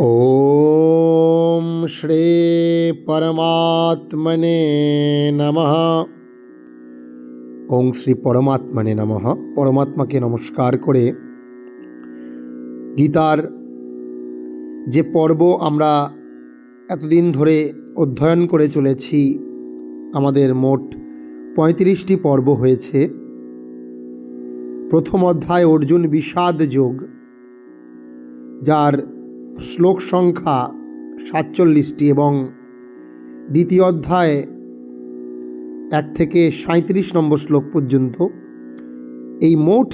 ওম শ্রী পরমাত্মনে নমঃ। ওং শ্রী পরমাত্মনে নমঃ। পরমাত্মাকে নমস্কার করে গীতার যে পর্ব আমরা এতদিন ধরে অধ্যয়ন করে চলেছি, আমাদের মোট ৩৫টি পর্ব হয়েছে। প্রথম অধ্যায় অর্জুন বিষাদ যোগ, যার শ্লোক সংখ্যা ৪৭টি, এবং দ্বিতীয় অধ্যায় ১ থেকে ৩৭ নম্বর শ্লোক পর্যন্ত। এই মোট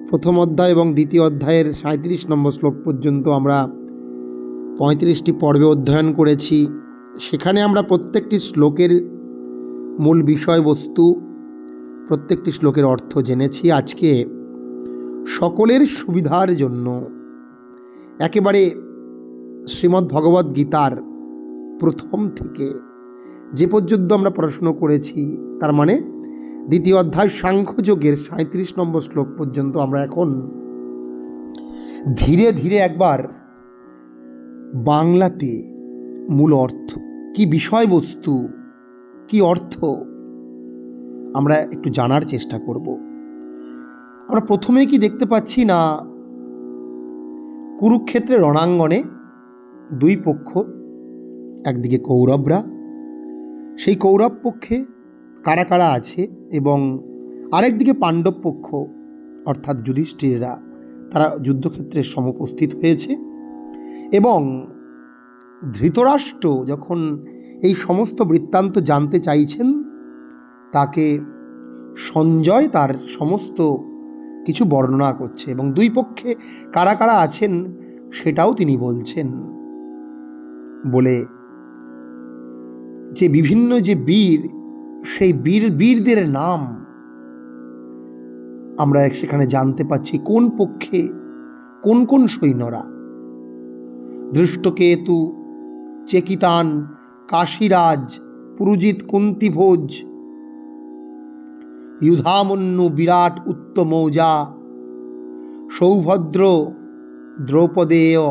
প্রথম অধ্যায় এবং দ্বিতীয় অধ্যায়ের ৩৭ নম্বর শ্লোক পর্যন্ত আমরা ৩৫টি পর্বে অধ্যয়ন করেছি। সেখানে আমরা প্রত্যেকটি শ্লোকের মূল বিষয়বস্তু, প্রত্যেকটি শ্লোকের অর্থ জেনেছি। আজকে সকলের সুবিধার জন্য একেবারে শ্রীমদ্ ভগবদ্ গীতার প্রথম থেকে যে পর্যন্ত আমরা পড়াশুনো করেছি, তার মানে দ্বিতীয় অধ্যায় সাংখ্যযোগের ৩৭ নম্বর শ্লোক পর্যন্ত আমরা এখন ধীরে ধীরে একবার বাংলাতে মূল অর্থ কি, বিষয়বস্তু কি, অর্থ আমরা একটু জানার চেষ্টা করব। আমরা প্রথমে কি দেখতে পাচ্ছি না, কুরুক্ষেত্রের রণাঙ্গনে দুই পক্ষ, একদিকে কৌরবরা, সেই কৌরব পক্ষে কারা কারা আছে, এবং আরেকদিকে পাণ্ডব পক্ষ অর্থাৎ যুধিষ্ঠিররা, তারা যুদ্ধক্ষেত্রে সমুপস্থিত হয়েছে। এবং ধৃতরাষ্ট্র যখন এই সমস্ত বৃত্তান্ত জানতে চাইছেন, তাকে সঞ্জয় তার সমস্ত কিছু বর্ণনা করছে, এবং দুই পক্ষে কারা কারা আছেন সেটাও তিনি বলছেন। বলে যে বিভিন্ন যে বীর, সেই বীরদের নাম আমরা সেখানে জানতে পাচ্ছি, কোন পক্ষে কোন কোন সৈন্যরা। ধৃষ্টকেতু, চেকিতান, কাশীরাজ, পুরুজিৎ, কুন্তিভোজ, ইউধামন্যু, বিরাট, উত্তমৌজা, সৌভদ্র, দ্রৌপদেয়,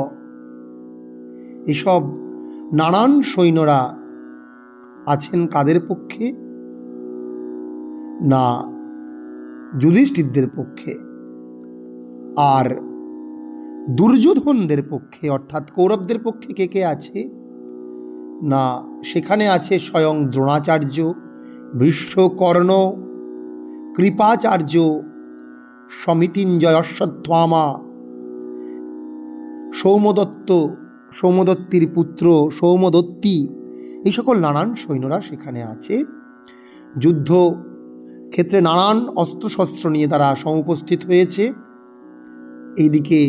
এসব নানান সৈন্যরা আছেন কাদের পক্ষে? না, যুধিষ্ঠিরদের পক্ষে। আর দুর্যোধনদের পক্ষে অর্থাৎ কৌরবদের পক্ষে কে কে আছে? না, সেখানে আছে স্বয়ং দ্রোণাচার্য, ভীষ্মকর্ণ, কৃপাচার্য, সমিতিঞ্জয়, অশ্বত্থামা, সৌমদত্তির পুত্র সৌমদত্তি, এই সকল নানান সৈন্যরা সেখানে আছে। যুদ্ধ ক্ষেত্রে নানান অস্ত্রশস্ত্র নিয়ে তারা সমুপস্থিত হয়েছে। এইদিকে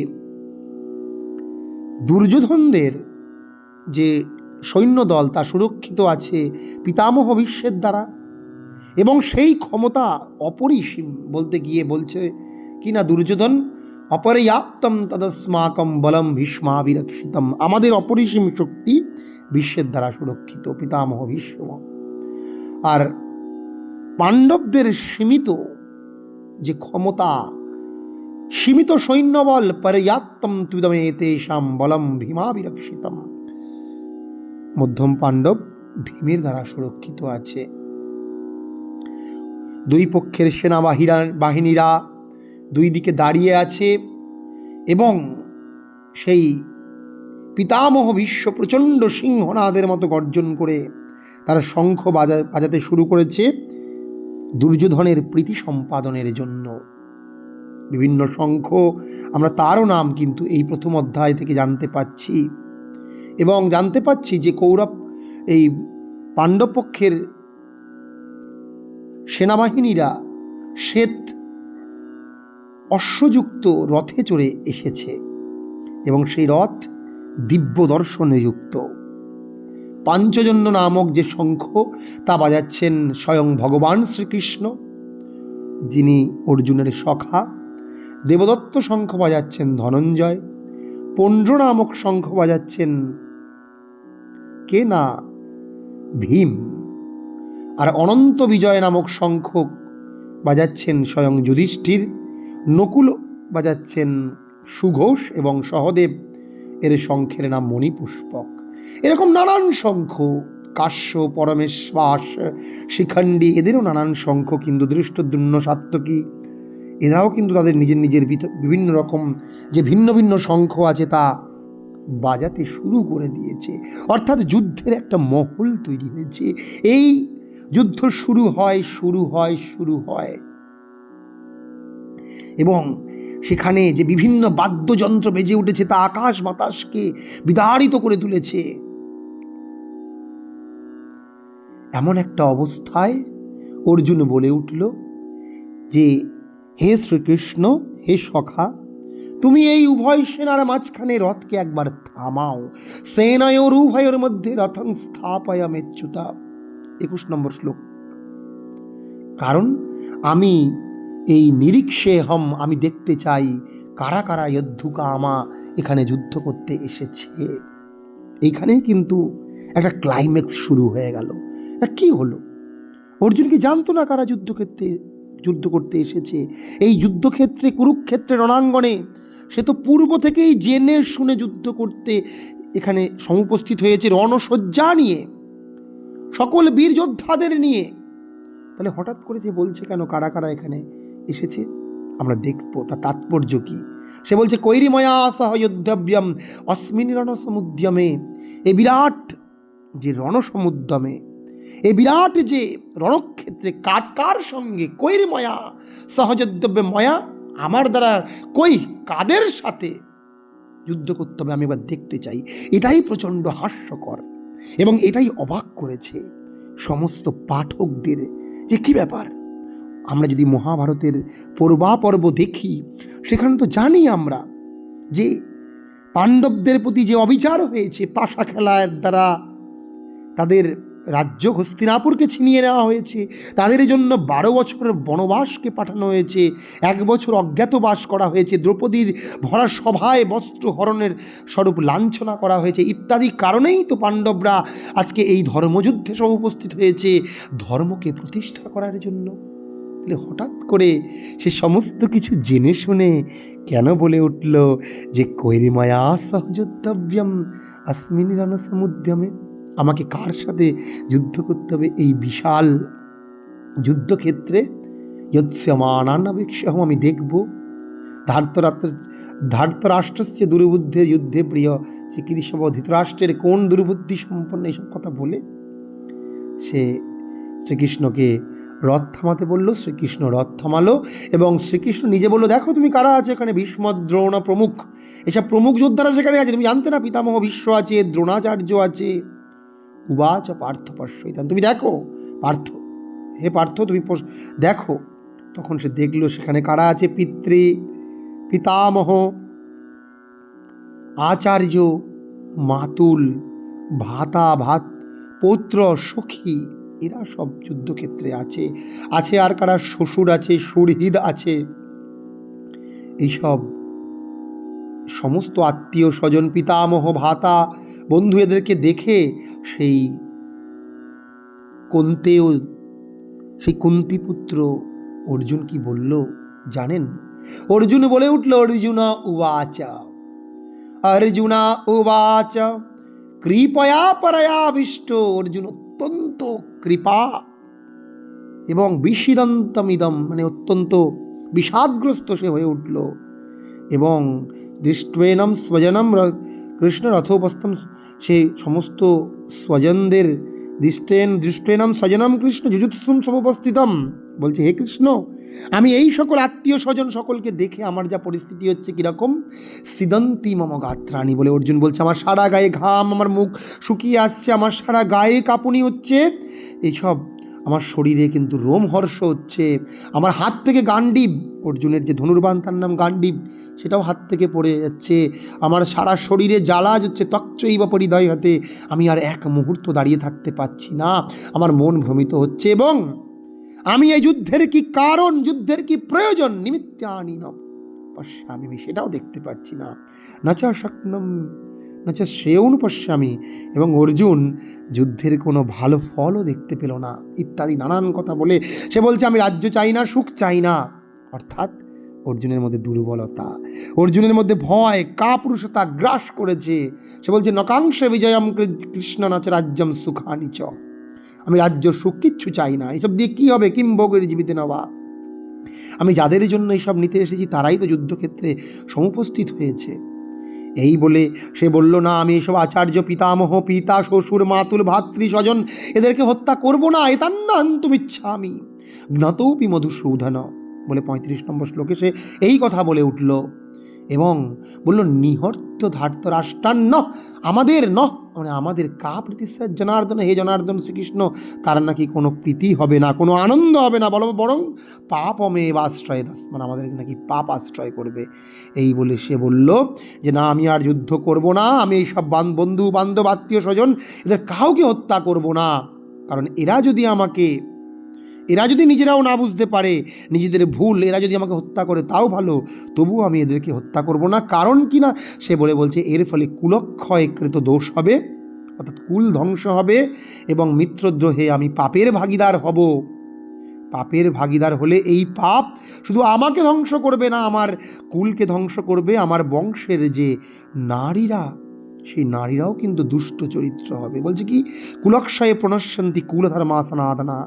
দুর্যোধনদের যে সৈন্যদল, তা সুরক্ষিত আছে পিতামহ ভীষ্মের দ্বারা, এবং সেই ক্ষমতা অপরিসীম। বলতে গিয়ে বলছে কিনা দুর্যোধন, অপর্যাপ্তম তদস্মাকম বলম ভীষ্মাভিরক্ষিতম, আমাদের অপরিসীম শক্তি বিশ্বের দ্বারা সুরক্ষিত, পিতামহ ভীষ্ম। আর পাণ্ডবদের সীমিত যে ক্ষমতা, সীমিত সৈন্যবল, পর্যাপ্তম তুদমেতেষাম বলম ভীমাভিরক্ষিতম, মধ্যম পাণ্ডব ভীমের দ্বারা সুরক্ষিত আছে। দুই পক্ষের সেনাবাহিনীরা দুই দিকে দাঁড়িয়ে আছে, এবং সেই পিতামহ ভীষ্ম প্রচণ্ড সিংহনাদের মতো গর্জন করে তারা শঙ্খ বাজাতে শুরু করেছে দুর্যোধনের প্রীতি সম্পাদনের জন্য। বিভিন্ন শঙ্খ, আমরা তারও নাম কিন্তু এই প্রথম অধ্যায় থেকে জানতে পাচ্ছি, এবং জানতে পাচ্ছি যে কৌরব এই পাণ্ডব পক্ষের সেনাবাহিনীরা শ্বেত অশ্বযুক্ত রথে চড়ে এসেছে, এবং সেই রথ দিব্য দর্শনে যুক্ত। পাঞ্চজন্য নামক যে শঙ্খ, তা বাজাচ্ছেন স্বয়ং ভগবান শ্রীকৃষ্ণ, যিনি অর্জুনের সখা। দেবদত্ত শঙ্খ বাজাচ্ছেন ধনঞ্জয়। পৌণ্ড্র নামক শঙ্খ বাজাচ্ছেন কে? না, ভীম। আর অনন্ত বিজয় নামক শঙ্খ বাজাচ্ছেন স্বয়ং যুধিষ্ঠির। নকুল বাজাচ্ছেন সুঘোষ, এবং সহদেব এর শঙ্খের নাম মণিপুষ্পক। এরকম নানান শঙ্খ, কাশ্য, পরমেশ্বাস, শিখণ্ডী, এদেরও নানান শঙ্খ, কিন্তু দৃষ্টদ্যুম্ন, সাত্যকী, এরাও কিন্তু তাদের নিজের নিজের বিভিন্ন রকম যে ভিন্ন ভিন্ন শঙ্খ আছে তা বাজাতে শুরু করে দিয়েছে। অর্থাৎ যুদ্ধের একটা মহল তৈরি হয়েছে। এই যুদ্ধ শুরু হয় এবং সেখানে যে বিভিন্ন বাদ্যযন্ত্র বেজে উঠেছে তা আকাশ বাতাসকে বিদারিত করে তুলেছে। এমন একটা অবস্থায় অর্জুন বলে উঠল যে, হে শ্রীকৃষ্ণ, হে সখা, তুমি এই উভয় সেনার মাঝখানে রথকে একবার থামাও। সেনায়োর উভয়ের মধ্যে রথং স্থাপয়ামেচ্যুতা। 21 নম্বর শ্লোক। কারণ আমি এই নিরীক্ষে হম, আমি দেখতে চাই কারা কারা যুদ্ধকামা এখানে যুদ্ধ করতে এসেছে। এইখানেই কিন্তু একটা ক্লাইম্যাক্স শুরু হয়ে গেল। কি হলো? অর্জুন কি জানতো না কারা যুদ্ধ করতে এসেছে? এই যুদ্ধক্ষেত্রে, কুরুক্ষেত্রের রণাঙ্গনে সে তো পূর্ব থেকেই জেনে শুনে যুদ্ধ করতে এখানে সমুপস্থিত হয়েছে, রণসজ্জা নিয়ে, সকল বীর যোদ্ধাদের নিয়ে। তাহলে হঠাৎ করে যে বলছে কেন কারা কারা এখানে এসেছে, আমরা দেখবো তার তাৎপর্য কি। সে বলছে কৈরিময়া সহ যোদ্ধব্যম অস্মিন রণসমুদ্যমে। এই বিরাট যে রণসমুদ্যমে, এই বিরাট যে রণক্ষেত্রে কার সঙ্গে, কৈরিময়া সহযোদ্ধব্যে, ময়া আমার দ্বারা, কই কাদের সাথে যুদ্ধ করতে হবে আমি এবার দেখতে চাই। এটাই প্রচন্ড হাস্যকর এবং এটাই অবাক করেছে সমস্ত পাঠকদের যে কি ব্যাপার। আমরা যদি মহাভারতের পূর্বাপর্ব দেখি, সেখানে তো জানি আমরা যে পাণ্ডবদের প্রতি যে অবিচার হয়েছে, পাশা খেলার দ্বারা তাদের রাজ্য হস্তিনাপুরকে ছিনিয়ে নেওয়া হয়েছে, তাদের জন্য 12 বছরের বনবাসকে পাঠানো হয়েছে, 1 বছর অজ্ঞাতবাস করা হয়েছে, দ্রৌপদীর ভরা সভায় বস্ত্র হরণের স্বরূপ লাঞ্ছনা করা হয়েছে, ইত্যাদি কারণেই তো পাণ্ডবরা আজকে এই ধর্মযুদ্ধে সব উপস্থিত হয়েছে, ধর্মকে প্রতিষ্ঠা করার জন্য। তাহলে হঠাৎ করে সে সমস্ত কিছু জেনে শুনে কেন বলে উঠল যে কৈরিময়া সহযোদ্ধব্যম अस्मिन् রণসমুদ্যমে, আমাকে কার সাথে যুদ্ধ করতে হবে এই বিশাল যুদ্ধক্ষেত্রে। যৎস্যমানান্নবেক্ষহম, আমি দেখব। ধার্তরাষ্ট্রস্য দুর্বুদ্ধে যুদ্ধে প্রিয় চিকিৎসব, ধৃতরাষ্ট্রের কোন দুর্বুদ্ধি সম্পন্ন, এইসব কথা বলে সে শ্রীকৃষ্ণকে রথ থামাতে বলল। শ্রীকৃষ্ণ রথ থামালো এবং শ্রীকৃষ্ণ নিজে বলল, দেখো তুমি কারা আছে এখানে, ভীষ্ম, দ্রোণ প্রমুখ, এসব প্রমুখ যোদ্ধারা সেখানে আছে, তুমি জানতে না? পিতামহ ভীষ্ম আছে, দ্রোণাচার্য আছে। উবাচ পার্থ পশ্যইতান, তুমি দেখো পার্থ, হে পার্থ তুমি দেখো। তখন সে দেখলো সেখানে কারা আছে, পিতামহ, আচার্য, মাতুল, পৌত্র, সখী, এরা সব যুদ্ধক্ষেত্রে আছে। আর কারা, শ্বশুর আছে, সুহৃদ আছে। এইসব সমস্ত আত্মীয় স্বজন, পিতামহ, ভাতা, বন্ধু, এদেরকে দেখে সেই কুন্তিপুত্র অর্জুন কি বলল জানেন? অর্জুন বলে উঠল, অর্জুনা উবাচ কৃপয়া পরয়াবিষ্ট। অর্জুন অত্যন্ত কৃপা এবং বিষিদন্তমিদম, মানে অত্যন্ত বিষাদগ্রস্ত সে হয়ে উঠল। এবং দৃষ্ট্বেনম স্বজনম কৃষ্ণ রথোপস্থম, সে সমস্ত স্বজনদের দৃষ্টেনম স্বজনম কৃষ্ণ যুজুৎসুম সমুপস্থিতম, বলছে হে কৃষ্ণ, আমি এই সকল আত্মীয় স্বজন সকলকে দেখে আমার যা পরিস্থিতি হচ্ছে কিরকম, সিদন্তি মম গাত্রাণী, বলে অর্জুন বলছে আমার সারা গায়ে ঘাম, আমার মুখ শুকিয়ে আসছে, আমার সারা গায়ে কাঁপুনি হচ্ছে, এইসব আমার শরীরে কিন্তু রোমহর্ষ হচ্ছে, আমার হাত থেকে গান্ডীব, অর্জুনের যে ধনুর্বাণ তার নাম গান্ডীব, সেটাও হাত থেকে পড়ে যাচ্ছে, আমার সারা শরীরে জ্বালা হচ্ছে, ত্বকচৈব পরিধয় হতে, আমি আর এক মুহূর্ত দাঁড়িয়ে থাকতে পারছি না, আমার মন ভ্রমিত হচ্ছে, এবং আমি এই যুদ্ধের কি কারণ, যুদ্ধের কি প্রয়োজন, নিমিত্তানি ন পশ্যামি, আমি সেটাও দেখতে পাচ্ছি না, নাচা শক্নম নাচা শ্রেয়ং পশ্যামি, এবং অর্জুন যুদ্ধের কোনো ভালো ফলও দেখতে পেল না, ইত্যাদি নানান কথা বলে সে বলছে আমি রাজ্য চাই না, সুখ চাই না। অর্থাৎ অর্জুনের মধ্যে দুর্বলতা, অর্জুনের মধ্যে ভয়, কাপুরুষতা গ্রাস করেছে। সে বলছে নকাংশে বিজয়ম কৃষ্ণ নাচ রাজ্যম সুখানি চ, আমি রাজ্য সুখ কিচ্ছু চাই না, এসব দিয়ে কি হবে, কিম ভোগের জীবিতে নেওয়া, আমি যাদের জন্য এইসব নিতে এসেছি তারাই তো যুদ্ধক্ষেত্রে সমুপস্থিত হয়েছে। এই বলে সে বলল, না আমি এসব আচার্য পিতামহ, পিতা, শ্বশুর, মাতুল, ভাতৃ স্বজন এদেরকে হত্যা করব না, এতান্নান্তুম ইচ্ছামি জ্ঞাতৌপি মধুসূদন বলে 35 নম্বর শ্লোকে সে এই কথা বলে উঠল এবং বলল, নিহর্ত ধার্ত রাষ্ট্রান্ন আমাদের মানে আমাদের কা প্রীতিস্যার জনার্দন, হে জনার্দন শ্রীকৃষ্ণ, তার নাকি কোনো প্রীতি হবে না, কোনো আনন্দ হবে না, বরং পাপমে বা আশ্রয় দাস, মানে আমাদের নাকি পাপ আশ্রয় করবে। এই বলে সে বলল যে না আমি আর যুদ্ধ করব না, আমি এই সব বন্ধু বান্ধব আত্মীয় স্বজন এদের কাউকে হত্যা করব না, কারণ এরা যদি নিজেরাও না বুঝতে পারে নিজেদের ভুল, এরা যদি আমাকে হত্যা করে তাও ভালো, তবুও আমি এদেরকে হত্যা করব না। কারণ কি না সে বলছে এর ফলে কুলক্ষয়কৃত দোষ হবে, অর্থাৎ কুল ধ্বংস হবে, এবং মিত্রদ্রোহে আমি পাপের ভাগিদার হব। পাপের ভাগিদার হলে এই পাপ শুধু আমাকে ধ্বংস করবে না, আমার কুলকে ধ্বংস করবে, আমার বংশের যে নারীরা সেই নারীরাও কিন্তু দুষ্ট চরিত্র হবে। বলছে কি কুলক্ষয়ে প্রণশ্যন্তি কুলধর্মা সনাতনা,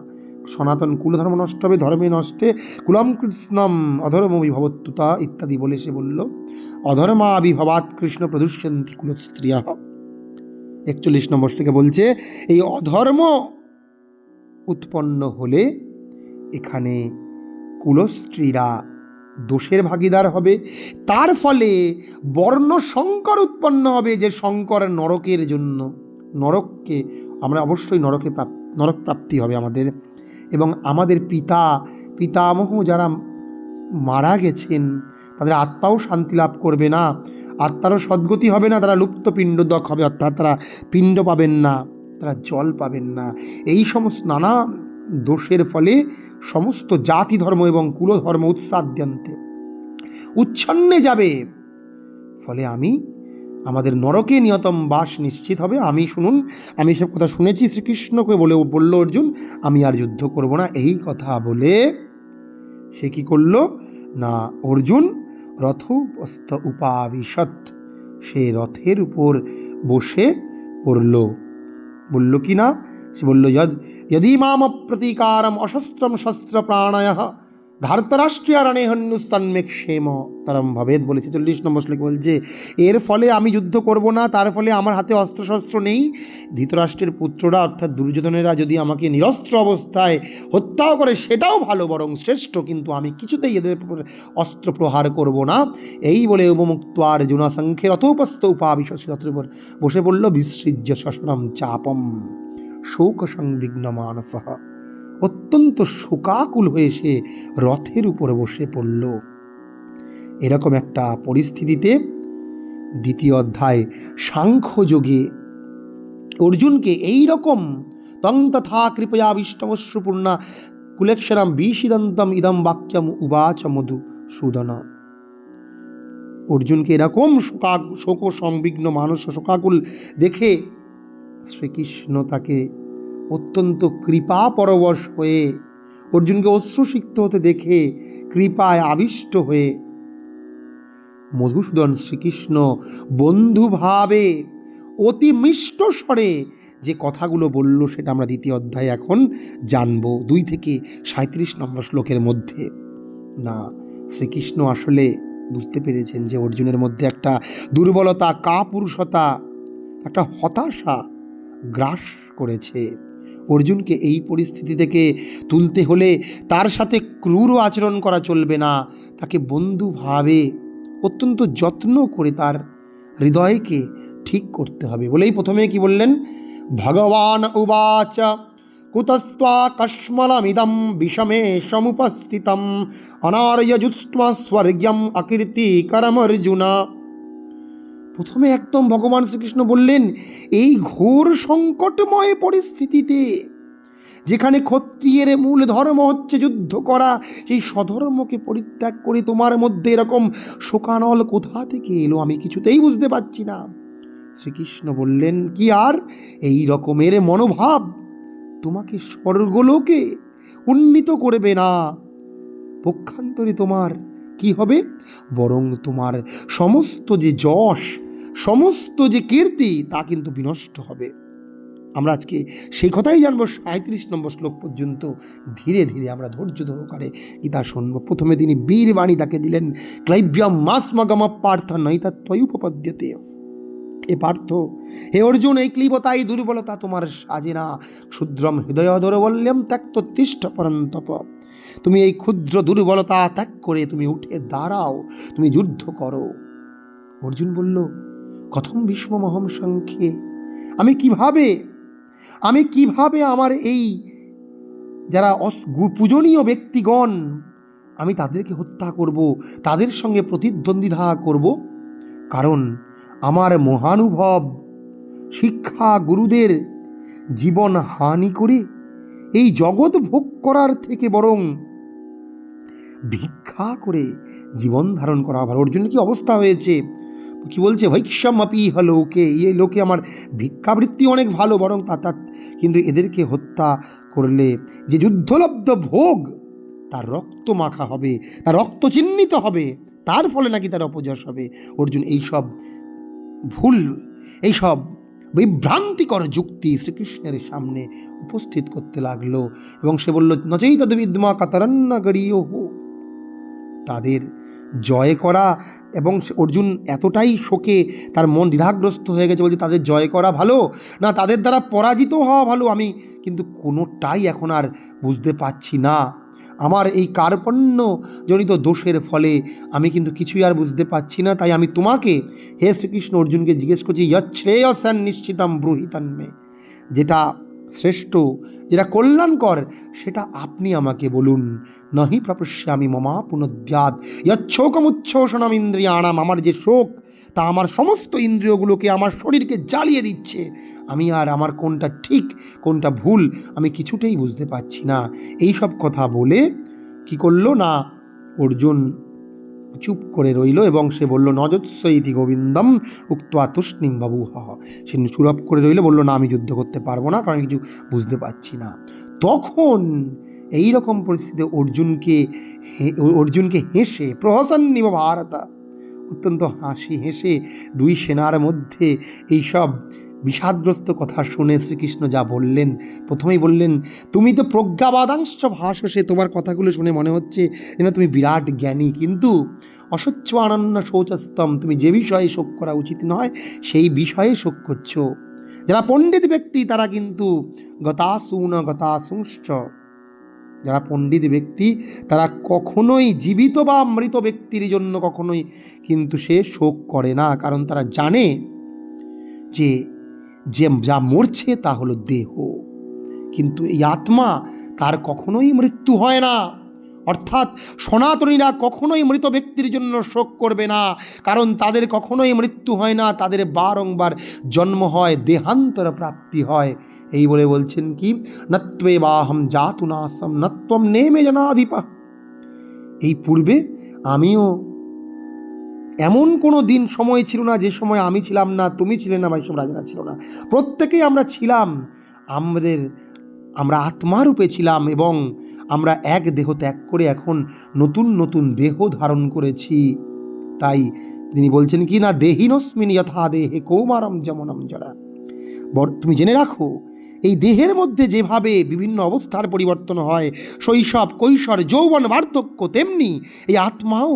সনাতন কুলধর্ম নষ্ট হবে, ধর্মে নষ্টে কুলম কৃষ্ণম অধর্মবিভবত্যুতা ইত্যাদি বলে সে বলল অধর্মাবিভবাৎ কৃষ্ণ প্রদুষ্যন্তি কুলস্ত্রিয়া। 41 নম্বর থেকে বলছে এই অধর্ম উৎপন্ন হলে এখানে কুলস্ত্রীরা দোষের ভাগিদার হবে, তার ফলে বর্ণ সংকর উৎপন্ন হবে, যে সংকর নরকের জন্য, নরককে আমরা অবশ্যই নরক প্রাপ্তি হবে আমাদের, এবং আমাদের পিতামহ যারা মারা গেছেন তাদের আত্মাও শান্তি লাভ করবে না, আত্মারও সদ্গতি হবে না, তারা লুপ্ত পিণ্ডদক হবে, অর্থাৎ তারা পিণ্ড পাবেন না, তারা জল পাবেন না। এই সমস্ত নানা দোষের ফলে সমস্ত জাতি ধর্ম এবং কুলধর্ম উৎসাদ্যন্তে উচ্ছন্নে যাবে, ফলে আমাদের নরকে নিয়তম বাস নিশ্চিত হবে। আমি সব কথা শুনেছি, শ্রীকৃষ্ণকে বলল অর্জুন আমি আর যুদ্ধ করব না। এই কথা বলে সে কি করল না, অর্জুন রথোপস্থ উপাবিশৎ, সে রথের উপর বসে পড়ল। বলল কি না, সে বলল यदि माम प्रतीकारम अशस्त्रम शस्त्र प्राणय ধার্তরাষ্ট্রীয়ারণে হন্যুস্তন্মে ক্ষেম তরম ভবেদ বলেছে। 40 নম্বর শ্লোকে বলছে এর ফলে আমি যুদ্ধ করব না, তার ফলে আমার হাতে অস্ত্রশস্ত্র নেই, ধৃতরাষ্ট্রের পুত্ররা অর্থাৎ দুর্যোধনেরা যদি আমাকে নিরস্ত্র অবস্থায় হত্যাও করে সেটাও ভালো, বরং শ্রেষ্ঠ, কিন্তু আমি কিছুতেই এদের অস্ত্র প্রহার করব না। এই বলে উপমুক্ত অর্জুন সংখ্যে রথোপস্থ উপাবিশস্যের উপর বসে পড়ল বিসৃজ্য শশনম চাপম শোক সংবিঘ্ন মানস, অত্যন্ত শোকাকুল হয়ে সে রথের উপর বসে পড়ল। এরকম একটা পরিস্থিতিতে দ্বিতীয় অধ্যায় সাংখ্যযোগে অর্জুনকে এইরকম তং তথা কৃপয়া বিষ্টমশ্রুপূর্ণা কুলেক্ষরম বিশিদন্তম ইদম বাক্যম উবাচ মধুসূদন। অর্জুনকে এরকম শোক সংবিঘ্ন মানস শোকাকুল দেখে শ্রীকৃষ্ণ তাকে অত্যন্ত কৃপা পরবশ হয়ে, অর্জুনকে অশ্রুসিক্ত হতে দেখে কৃপায় আবিষ্ট হয়ে মধুসূদন শ্রীকৃষ্ণ বন্ধুভাবে অতি মিষ্ট স্বরে যে কথাগুলো বলল সেটা আমরা দ্বিতীয় অধ্যায়ে এখন জানব, 2 থেকে 37 নম্বর শ্লোকের মধ্যে। না, শ্রীকৃষ্ণ আসলে বুঝতে পেরেছেন যে অর্জুনের মধ্যে একটা দুর্বলতা, কাপুরুষতা, একটা হতাশা গ্রাস করেছে। অর্জুনকে এই পরিস্থিতি থেকে তুলতে হলে তার সাথে ক্রূর আচরণ করা চলবে না, তাকে বন্ধুভাবে অত্যন্ত যত্ন করে তার হৃদয়কে ঠিক করতে হবে। বলেই প্রথমে কি বললেন, ভগবান উবাচ কুতস্ত্বা কস্মলমিদম বিষমে সমুপস্থিতম অনার্যজুষ্ট্মা স্বর্গম অকীর্তিকরম অর্জুন। প্রথমে একদম ভগবান শ্রীকৃষ্ণ বললেন এই ঘোর সংকটময় পরিস্থিতিতে, যেখানে ক্ষত্রিয়ের মূল ধর্ম হচ্ছে যুদ্ধ করা, সেই স্বধর্মকে পরিত্যাগ করে তোমার মধ্যে এরকম শোকানল কোথা থেকে এলো, আমি কিছুতেই বুঝতে পারছি না। শ্রীকৃষ্ণ বললেন কি আর এই রকমের মনোভাব তোমাকে স্বর্গলোকে উন্নীত করবে না, পক্ষান্তরে তোমার কি হবে? বরং তোমার সমস্ত যে যশ, সমস্ত যে কীর্তি তা কিন্তু বিনষ্ট হবে। আমরা আজকে সেই কথাই জানবো ৩৭ নম্বর শ্লোক পর্যন্ত ধীরে ধীরে আমরা ধৈর্য সহকারে গীতা শুনবো। প্রথমে তিনি বীরবাণী তাকে দিলেন, ক্লাইব্যাম মাসমগম পার্থ নৈতা ত্বয়ুপপদ্যতে। এ পার্থ, হে অর্জুন, এই ক্লীবতাই দুর্বলতা তোমার সাজে না। ক্ষুদ্রম হৃদয় দৌর্বল্যম ত্যক্ত তিষ্ঠ পরন্তপ। তুমি এই ক্ষুদ্র দুর্বলতা ত্যাগ করে তুমি উঠে দাঁড়াও, তুমি যুদ্ধ করো। অর্জুন বলল, কথম ভীষ্মমহম সংখ্যে, আমি কিভাবে আমার এই যারা পূজনীয় ব্যক্তিগণ, আমি তাদেরকে হত্যা করব, তাদের সঙ্গে প্রতিদ্বন্দ্বিতা করব? কারণ আমার মহানুভব শিক্ষা গুরুদের জীবন হানি করে এই জগৎ ভোগ করার থেকে বরং ভিক্ষা করে জীবন ধারণ করা। আবার অর্জুন কি অবস্থা হয়েছে, কি বলছে, ভৈক্ষমাপি লোকে, এই লোকে আমার ভিক্ষাবৃত্তি অনেক ভালো, বরং তা কিন্তু এদেরকে হত্যা করলে যে যুদ্ধলব্ধ ভোগ তার রক্ত মাখা হবে, তার রক্ত চিহ্নিত হবে, তার ফলে নাকি তার অপযশ হবে। অর্জুন এইসব ভুল, এইসব বিভ্রান্তিকর যুক্তি শ্রীকৃষ্ণের সামনে উপস্থিত করতে লাগলো এবং সে বলল, নচেই তদ বিদ্মা কাতারান্না গরিয় হো, তাদের জয় করা। এবং অর্জুন এতটাই শোকে তার মন দ্বিধাগ্রস্ত হয়ে গেছে, বলছে তাদের জয় করা ভালো না তাদের দ্বারা পরাজিত হওয়া ভালো, আমি কিন্তু কোনোটাই এখন আর বুঝতে পারছি না। আমার এই কার্পণ্য জনিত দোষের ফলে আমি কিন্তু কিছুই আর বুঝতে পারছি না। তাই আমি তোমাকে, হে শ্রীকৃষ্ণ, অর্জুনকে জিজ্ঞেস করছি, শ্রেয়সান নিশ্চিতাম ব্রুহিতান্মে, যেটা শ্রেষ্ঠ, যেটা কল্যাণকর, সেটা আপনি আমাকে বলুন। নহি প্রপশ্যামি মমা পুনদ্যাৎ ইচ্ছোকমুচ্ছোষণম ইন্দ্রিয়াণাম, আমার যে শোক তা আমার সমস্ত ইন্দ্রিয়গুলোকে, আমার শরীরকে জ্বালিয়ে দিচ্ছে। আমি আর আমার কোনটা ঠিক কোনটা ভুল আমি কিছুতেই বুঝতে পারছি না। এই সব কথা বলে কি করলো না, অর্জুন চুপ করে রইল এবং সে বলল, নজৎস ইতি গোবিন্দম উক্ত্বা তুষ্ণিম বাবুহ। সে চুপ করে রইল, বলল, না আমি যুদ্ধ করতে পারবো না, কারণ কিছু বুঝতে পারছি না। তখন এই রকম পরিস্থিতিতে অর্জুনকে হেসে, প্রহসন্নিব ভারতা, অত্যন্ত হাসি হেসে দুই সেনার মধ্যে এইসব বিষাদগ্রস্ত কথা শুনে শ্রীকৃষ্ণ যা বললেন, প্রথমেই বললেন, তুমি তো প্রজ্ঞাবাদাংশ ভাষসে, তোমার কথাগুলো শুনে মনে হচ্ছে যেন তুমি বিরাট জ্ঞানী, কিন্তু অস্বচ্ছ আনন্য শৌচস্তম, তুমি যে বিষয়ে শোক করা উচিত নয় সেই বিষয়ে শোক করছো। যারা পণ্ডিত ব্যক্তি তারা কিন্তু গতাসুংশ্চ, যারা পণ্ডিত ব্যক্তি তারা কখনোই জীবিত বা মৃত ব্যক্তির জন্য কখনোই কিন্তু সে শোক করে না, কারণ তারা জানে যে যা মরছে তা হলো দেহ, কিন্তু এই আত্মা তার কখনোই মৃত্যু হয় না। অর্থাৎ সনাতনীরা কখনোই মৃত ব্যক্তির জন্য শোক করবে না, কারণ তাদের কখনোই মৃত্যু হয় না, তাদের বারংবার জন্ম হয়, দেহান্তর প্রাপ্তি হয়। এই বলে বলছেন কি, নত্বে বাহম জাতু নাসম নত্বম নেমে জনাধিপা। এই পূর্বে আমিও, এমন কোনো দিন সময় ছিল না যে সময় আমি ছিলাম না, তুমি ছিলে না, বা এইসব রাজারা ছিল না, প্রত্যেকেই আমরা ছিলাম। আমরা আত্মারূপে ছিলাম এবং আমরা এক দেহ ত্যাগ করে এখন নতুন নতুন দেহ ধারণ করেছি। তাই তিনি বলছেন কি না, দেহিনস্মিন যথা দেহে কৌমারম যেমনম যারা, তুমি জেনে রাখো এই দেহের মধ্যে যেভাবে বিভিন্ন অবস্থার পরিবর্তন হয়, শৈশব, কৈশোর, যৌবন, বার্ধক্য, তেমনি এই আত্মাও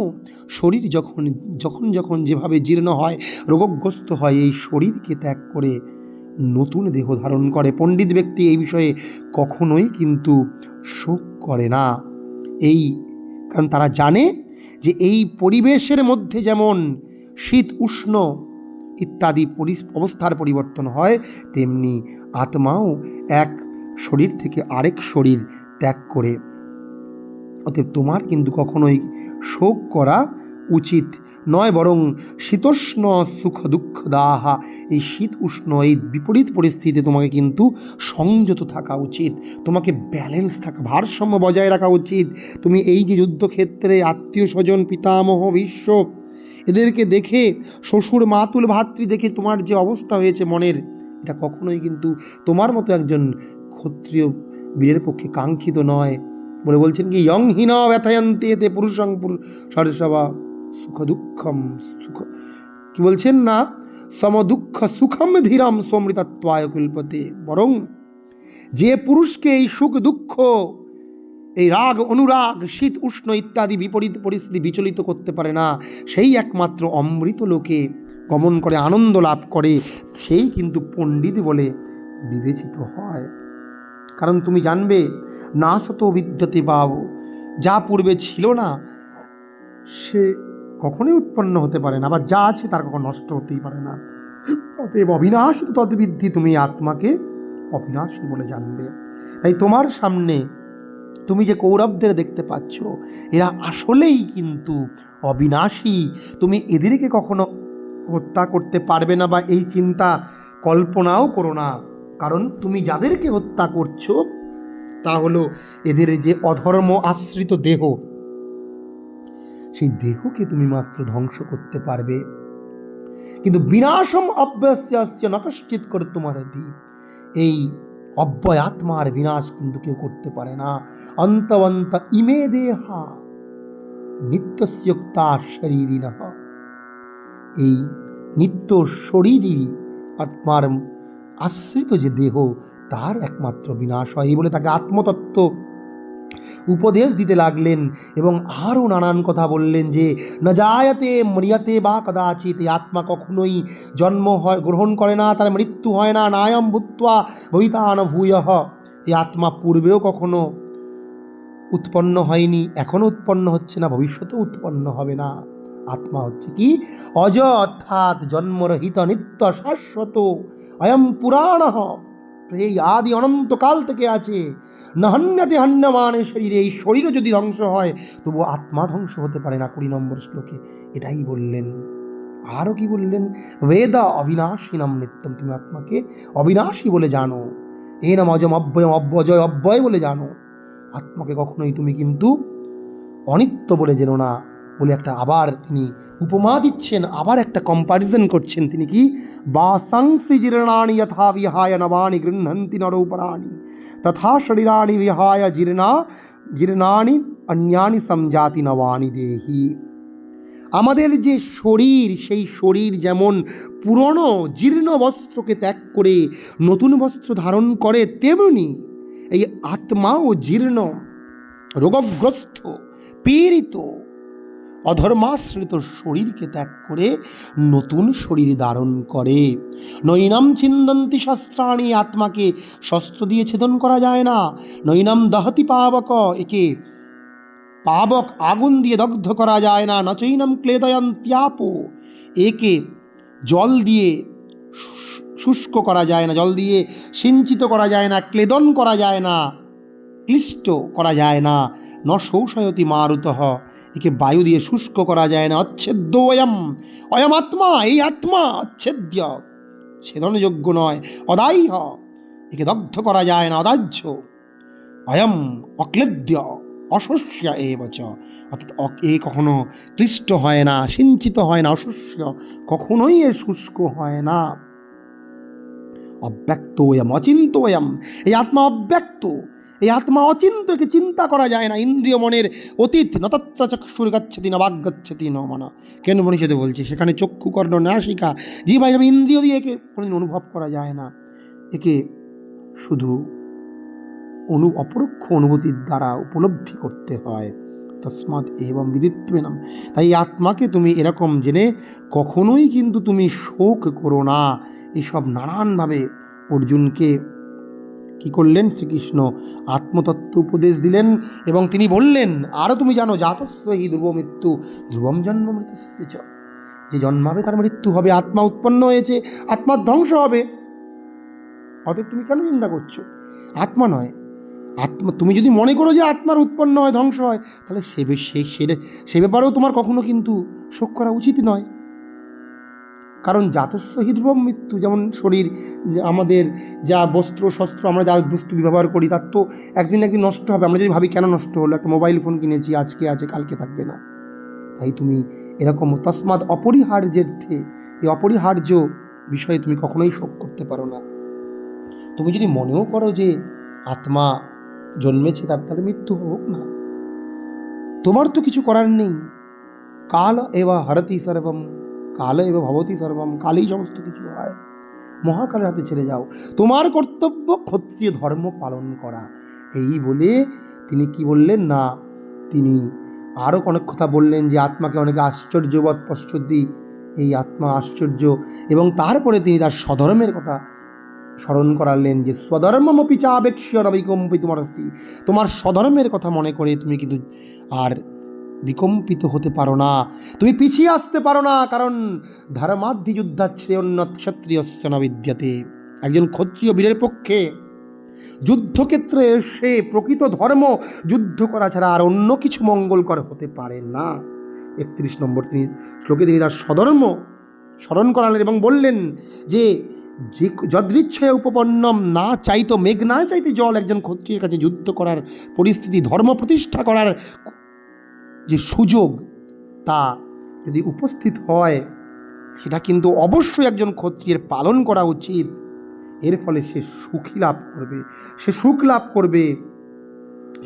শরীর যখন যখন যখন যেভাবে জীর্ণ হয়, রোগগ্রস্ত হয়, এই শরীরকে ত্যাগ করে নতুন দেহ ধারণ করে। পণ্ডিত ব্যক্তি এই বিষয়ে কখনোই কিন্তু শোক করে না, এই কারণ তারা জানে যে এই পরিবেশের মধ্যে যেমন শীত উষ্ণ ইত্যাদি অবস্থার পরিবর্তন হয়, তেমনি আত্মাও এক শরীর থেকে আরেক শরীর ত্যাগ করে। অতএব তোমার কিন্তু কখনোই শোক করা উচিত নয়, বরং শীতোষ্ণ সুখ দুঃখ দাহা, এই শীত উষ্ণ এই বিপরীত পরিস্থিতিতে তোমাকে কিন্তু সংযত থাকা উচিত, তোমাকে ব্যালেন্স থাকা, ভারসাম্য বজায় রাখা উচিত। তুমি এই যে যুদ্ধক্ষেত্রে আত্মীয় স্বজন, পিতামহ, ভীষ্ম এদেরকে দেখে, শ্বশুর মাতুল ভাতৃ দেখে তোমার যে অবস্থা হয়েছে মনের, এটা কখনোই কিন্তু তোমার মতো একজন ক্ষত্রিয় বীরের পক্ষে কাঙ্ক্ষিত নয়। বলে বলছেন কি ইয়ং হীন ব্যথায়ন্তে তে পুরুষং সরসবা সুখ দুঃখম সুখ, কি বলছেন না সম দুঃখ সুখম ধীরম সমৃতত্বায় কল্পতে, বরং যে পুরুষকে এই সুখ দুঃখ, এই রাগ অনুরাগ, শীত উষ্ণ ইত্যাদি বিপরীত পরিস্থিতি বিচলিত করতে পারে না, সেই একমাত্র অমৃত লোকে গমন করে আনন্দ লাভ করে, সেই কিন্তু পণ্ডিত বলে বিবেচিত হয়। কারণ তুমি জানবে না শত বিদ্যতে পাব, যা পূর্বে ছিল না সে কখনোই উৎপন্ন হতে পারে না, বা যা আছে তার কখনো নষ্ট হতেই পারে না। অতএব অবিনাশী তদ্বিদ্ধি, তুমি আত্মাকে অবিনাশী বলে জানবে। তাই তোমার সামনে তুমি যে কৌরবদের দেখতে পাচ্ছ, এরা আসলেই কিন্তু অবিনাশী। তুমি এদেরকে কখনো হত্যা করতে পারবে না, বা এই চিন্তা কল্পনাও করো না। কারণ তুমি যাদেরকে হত্যা করছো তা হলো এদের যে অধর্ম আশ্রিত দেহ, সেই দেহকে তুমি মাত্র ধ্বংস করতে পারবে, কিন্তু বিনাশম অব্যস্য ন কশ্চিৎ কর্তুমর্হতি, এই অব্যয় আত্মার বিনাশ কিন্তু কেউ করতে পারে না। অন্তবন্ত ইমে দেহা নিত্যস্যুক্তা শরীরিণঃ, এই নিত্য শরীরই আত্মার আশ্রিত যে দেহ, তার একমাত্র বিনাশ হয়। এই বলে তাকে আত্মতত্ত্ব উপদেশ দিতে লাগলেন এবং আরও নানান কথা বললেন যে ন জায়তে ম্রিয়তে বা কদাচিৎ, এই আত্মা কখনোই জন্ম হয় গ্রহণ করে না, তার মৃত্যু হয় না। নায়ম ভূত্বা ভবিতা ন ভূয়ঃ, এই আত্মা পূর্বেও কখনো উৎপন্ন হয়নি, এখনো উৎপন্ন হচ্ছে না, ভবিষ্যতেও উৎপন্ন হবে না। আত্মা হচ্ছে কি অজ, অর্থাৎ জন্মরহিত নিত্য শাশ্বত, অয়ম পুরাণঃ, এই আদি অনন্তকাল থেকে আছে। নহন্যতে হন্যমানে শরীরে, এই শরীরও যদি ধ্বংস হয় তবু আত্মা ধ্বংস হতে পারে না। 20 নম্বর শ্লোকে এটাই বললেন। আরও কি বললেন, বেদ অবিনাশীনাম নিত্যম, তুমি আত্মাকে অবিনাশী বলে জানো। এ নাম অজম অব্যয়ম, অব্যজয় অব্যয় বলে জানো। আত্মাকে কখনোই তুমি কিন্তু অনিত্য বলে জেনো না। বলে একটা আবার তিনি উপমা দিচ্ছেন, আবার একটা কম্পারিজন করছেন। তিনি কি, বাসাংসি জীর্ণানি যথা বিহায় নবানি গৃহন্তি নরোপরাণি তথা শরীরাণি বিহায় জীর্ণানি অন্যানি সমজাতি নবানি দেহি। আমাদের যে শরীর, সেই শরীর যেমন পুরনো জীর্ণ বস্ত্রকে ত্যাগ করে নতুন বস্ত্র ধারণ করে, তেমনি এই আত্মাও জীর্ণ, রোগগ্রস্ত, পীড়িত, অধর্মাশ্রিত শরীরকে ত্যাগ করে নতুন শরীর ধারণ করে। নৈনাম ছিন্দন্তি শস্ত্রাণি, আত্মাকে শস্ত্র দিয়ে ছেদন করা যায় না। নৈনাম দহতি পাবক, একে পাবক আগুন দিয়ে দগ্ধ করা যায় না। নচৈনাম ক্লেদয়ন্ত্যাপ, একে জল দিয়ে শুষ্ক করা যায় না, জল দিয়ে সিঞ্চিত করা যায় না, ক্লেদন করা যায় না, ক্লিষ্ট করা যায় না। ন শৌষয়তি মারুতঃ, একে বায়ু দিয়ে শুষ্ক করা যায় না। অচ্ছেদ্য অয়ম, অয়ম আত্মা, এই আত্মা অচ্ছেদ্য, ছেদনযোগ্য নয়। অদাহ্য, একে দগ্ধ করা যায় না, অদাহ্য। অয়ম অক্লেদ্য অশস্য এবচ, অর্থাৎ এ কখনো ক্লিষ্ট হয় না, সিঞ্চিত হয় না, অশস্য, কখনোই এ শুষ্ক হয় না। অব্যক্ত অয়ম অচিন্ত অয়ম, এই আত্মা অব্যক্ত, এই আত্মা অচিন্ত, একে চিন্তা করা যায় না। ইন্দ্রিয় মনের অতীত, নতত্র চক্ষুর গচ্ছতি ন বাগ গচ্ছতি ন মন, কেন মনীষীতে বলছে সেখানে চক্ষু কর্ণ নাসিকা জিহ্বা এসব ইন্দ্রিয় দিয়ে একে কোনোদিন অনুভব করা যায় না। একে শুধু অপরোক্ষ অনুভূতির দ্বারা উপলব্ধি করতে হয়। তস্মাৎ এবং বিদিত্বেনম, তাই আত্মাকে তুমি এরকম জেনে কখনোই কিন্তু তুমি শোক করো না। এসব নানানভাবে অর্জুনকে কি করলেন, শ্রীকৃষ্ণ আত্মতত্ত্ব উপদেশ দিলেন এবং তিনি বললেন, আরও তুমি জানো জাতস্য হি ধ্রুব মৃত্যু ধ্রুবম জন্ম মৃত্যুস্য চ, যে জন্মাবে তার মৃত্যু হবে। আত্মা উৎপন্ন হয়েছে, আত্মার ধ্বংস হবে। অতএব তুমি কেন চিন্তা করছো? আত্মা নয়, আত্মা, তুমি যদি মনে করো যে আত্মার উৎপন্ন হয় ধ্বংস হয়, তাহলে সে ব্যাপারেও তোমার কখনো কিন্তু শোক করা উচিত নয়। কারণ জাতস্য হি ধ্রুবম মৃত্যু, যেমন শরীর, আমাদের যা বস্ত্র শস্ত্র, আমরা যা বস্তু ব্যবহার করি তার তো একদিন একদিন নষ্ট হবে। আমরা যদি ভাবি কেন নষ্ট হলো, একটা মোবাইল ফোন কিনেছি, আজকে আছে কালকে থাকবে না। তাই তুমি এরকম তস্মাৎ অপরিহার্যের্থে, এই অপরিহার্য বিষয়ে তুমি কখনোই শোক করতে পারো না। তুমি যদি মনেও করো যে আত্মা জন্মেছে তার মৃত্যু হোক না, তোমার তো কিছু করার নেই। কাল এবা হরতি সর্বম, কাল এবা ভবতি সর্বম, কালেই সমস্ত কিছু হয়, মহাকালের হাতে ছেড়ে যাও, তোমার কর্তব্য ক্ষত্রিয় ধর্ম পালন করা। এই বলে তিনি কি বললেন না, তিনি আরো অনেক কথা বললেন যে আত্মাকে অনেকে আশ্চর্যবৎ পশ্যতি, এই আত্মা আশ্চর্য, এবং তারপরে তিনি তার স্বধর্মের কথা স্মরণ করালেন যে স্বধর্মমপি চাবেক্ষ্য নবিকম্পি তোমার স্বধর্মের কথা মনে করে তুমি কিন্তু আর বিকম্পিত হতে পারো না, তুমি পিছিয়ে আসতে পারো না, কারণ ধর্মাদ্ধি যুদ্ধাশ্রেয়োন্নত ক্ষত্রিয়স্য ন বিদ্যতে। একজন ক্ষত্রিয় বীরের পক্ষে যুদ্ধক্ষেত্রে এসে প্রকৃত ধর্ম যুদ্ধ করা ছাড়া আর অন্য কিছু মঙ্গলকর হতে পারে না। 31 নম্বর শ্লোকে তিনি তার স্বধর্ম স্মরণ করালেন এবং বললেন যে যদৃচ্ছায় উপপন্নম, না চাইতো মেঘ, না চাইতে জল, একজন ক্ষত্রিয়ের কাছে যুদ্ধ করার পরিস্থিতি, ধর্ম প্রতিষ্ঠা করার যে সুযোগ তা যদি উপস্থিত হয়, সেটা কিন্তু অবশ্যই একজন ক্ষত্রিয়ের পালন করা উচিত। এর ফলে সে সুখী লাভ করবে, সে সুখ লাভ করবে,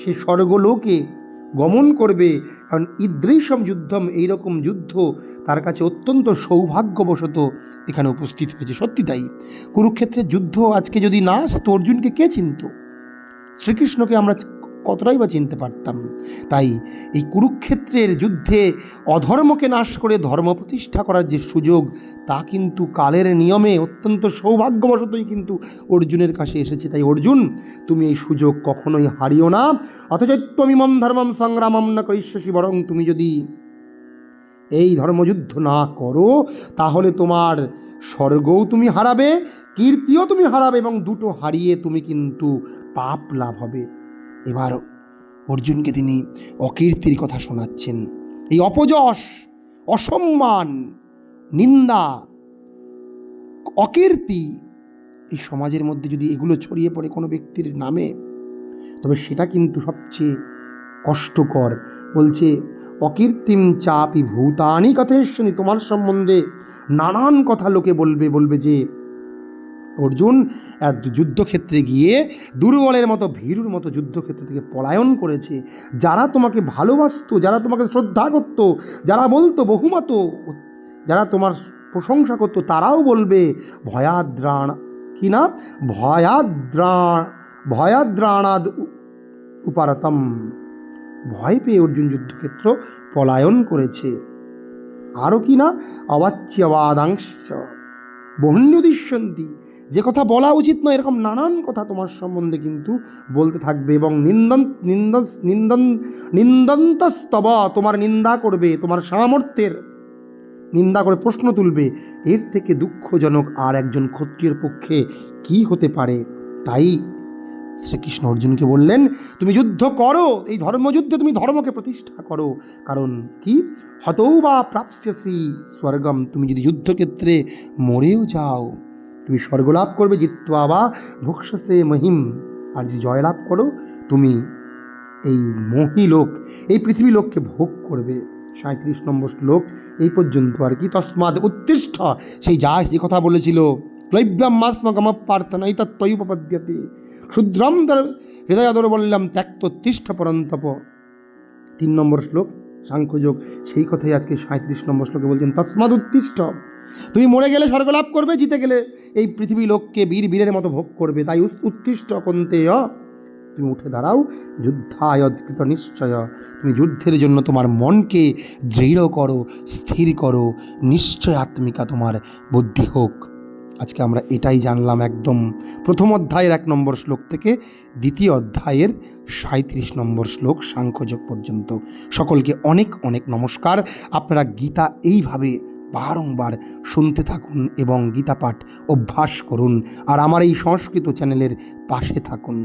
সে স্বর্গলোকে গমন করবে। কারণ ঈদৃশম যুদ্ধম, এইরকম যুদ্ধ তার কাছে অত্যন্ত সৌভাগ্যবশত এখানে উপস্থিত হয়েছে। সত্যি তাই, কুরুক্ষেত্রের যুদ্ধ আজকে যদি না আসতো, অর্জুনকে কে চিনত? শ্রীকৃষ্ণকে আমরা কতটাই বা চিনতে পারতাম? তাই এই কুরুক্ষেত্রের যুদ্ধে অধর্মকে নাশ করে ধর্ম প্রতিষ্ঠা করার যে সুযোগ, তা কিন্তু কালের নিয়মে অত্যন্ত সৌভাগ্যবশতই কিন্তু অর্জুনের কাছে এসেছে। তাই অর্জুন, তুমি এই সুযোগ কখনোই হারিও না। অথচৈত্বমিমম ধর্মম সংগ্রামম না করিষ্যসি, বরং তুমি যদি এই ধর্মযুদ্ধ না করো, তাহলে তোমার স্বর্গও তুমি হারাবে, কীর্তিও তুমি হারাবে, এবং দুটো হারিয়ে তুমি কিন্তু পাপ লাভ হবে। এবার অর্জুনকে তিনি অকীর্তির কথা শোনাচ্ছেন। এই অপযশ, অসম্মান, নিন্দা, অকীর্তি, এই সমাজের মধ্যে যদি এগুলো ছড়িয়ে পড়ে কোনো ব্যক্তির নামে, তবে সেটা কিন্তু সবচেয়ে কষ্টকর। বলছে অকীর্তিম চাপি ভূতানি কথেশ্বনি, তোমার সম্বন্ধে নানান কথা লোকে বলবে যে অর্জুন যুদ্ধক্ষেত্রে গিয়ে দুর্বলের মতো, ভীরুর মতো যুদ্ধক্ষেত্র থেকে পলায়ন করেছে। যারা তোমাকে ভালোবাসতো, যারা তোমাকে শ্রদ্ধা করতো, যারা বলতো বহুমত, যারা তোমার প্রশংসা করতো, তারাও বলবে ভয়াদ্রাণ, কি না, ভয়াদ্রাণাদ উপারতম, ভয় পেয়ে অর্জুন যুদ্ধক্ষেত্র পলায়ন করেছে। আরও কি না, অবাচ্যবাদাংশ বহ্ন্যদিষ্যন্তি, যে কথা বলা উচিত নয় এরকম নানান কথা তোমার সম্বন্ধে কিন্তু বলতে থাকবে, এবং নিন্দন্তস্তব, তোমার নিন্দা করবে, তোমার সামর্থ্যের নিন্দা করে প্রশ্ন তুলবে। এর থেকে দুঃখজনক আর একজন ক্ষত্রিয়ের পক্ষে কি হতে পারে? তাই শ্রীকৃষ্ণ অর্জুনকে বললেন, তুমি যুদ্ধ করো, এই ধর্মযুদ্ধে তুমি ধর্মকে প্রতিষ্ঠা করো। কারণ কি, হতৌ বা প্রাপ্স্যসি স্বর্গম, তুমি যদি যুদ্ধক্ষেত্রে মরেও যাও, তুমি স্বর্গলাভ করবে। জিত্বা বা ভুক্ষসে মহিম, আর যদি জয়লাভ করো, তুমি এই মহিলোক, এই পৃথিবী লোককে ভোগ করবে। 37 নম্বর শ্লোক এই পর্যন্ত আর কি। তস্মাদ উত্তিষ্ঠ, সেই যে কথা বলেছিল, ক্লৈব্যামাস্মগমপ্রার্থনাই তত্ত্বয়ুপপদ্যতে, ক্ষুদ্রম হৃদয়াদর বললাম ত্যক্ত তিষ্ঠ পরন্তপ। 3 নম্বর শ্লোক সাংখ্যযোগ, সেই কথাই আজকে 37 নম্বর শ্লোকে বলছেন, তস্মাদ উত্তিষ্ঠ, তুমি মরে গেলে স্বর্গলাভ করবে, জিতে গেলে এই পৃথিবী লোককে বীরের মতো ভোগ করবে। তাই উত্তিষ্ঠ কন্তেয়, তুমি উঠে দাঁড়াও, যুদ্ধায় কৃত নিশ্চয়, তুমি যুদ্ধের জন্য তোমার মনকে দৃঢ় করো, স্থির করো, নিশ্চয় আত্মিকা তোমার বুদ্ধি হোক। আজকে আমরা এটাই জানলাম একদম প্রথম অধ্যায়ের 1 নম্বর শ্লোক থেকে দ্বিতীয় অধ্যায়ের 37 নম্বর শ্লোক সাংখ্যযোগ পর্যন্ত। সকলকে অনেক অনেক নমস্কার। আপনারা গীতা এইভাবে বারংবার শুনতে থাকুন এবং গীতা পাঠ অভ্যাস করুন, আর আমার এই সংস্কৃত চ্যানেলের পাশে থাকুন।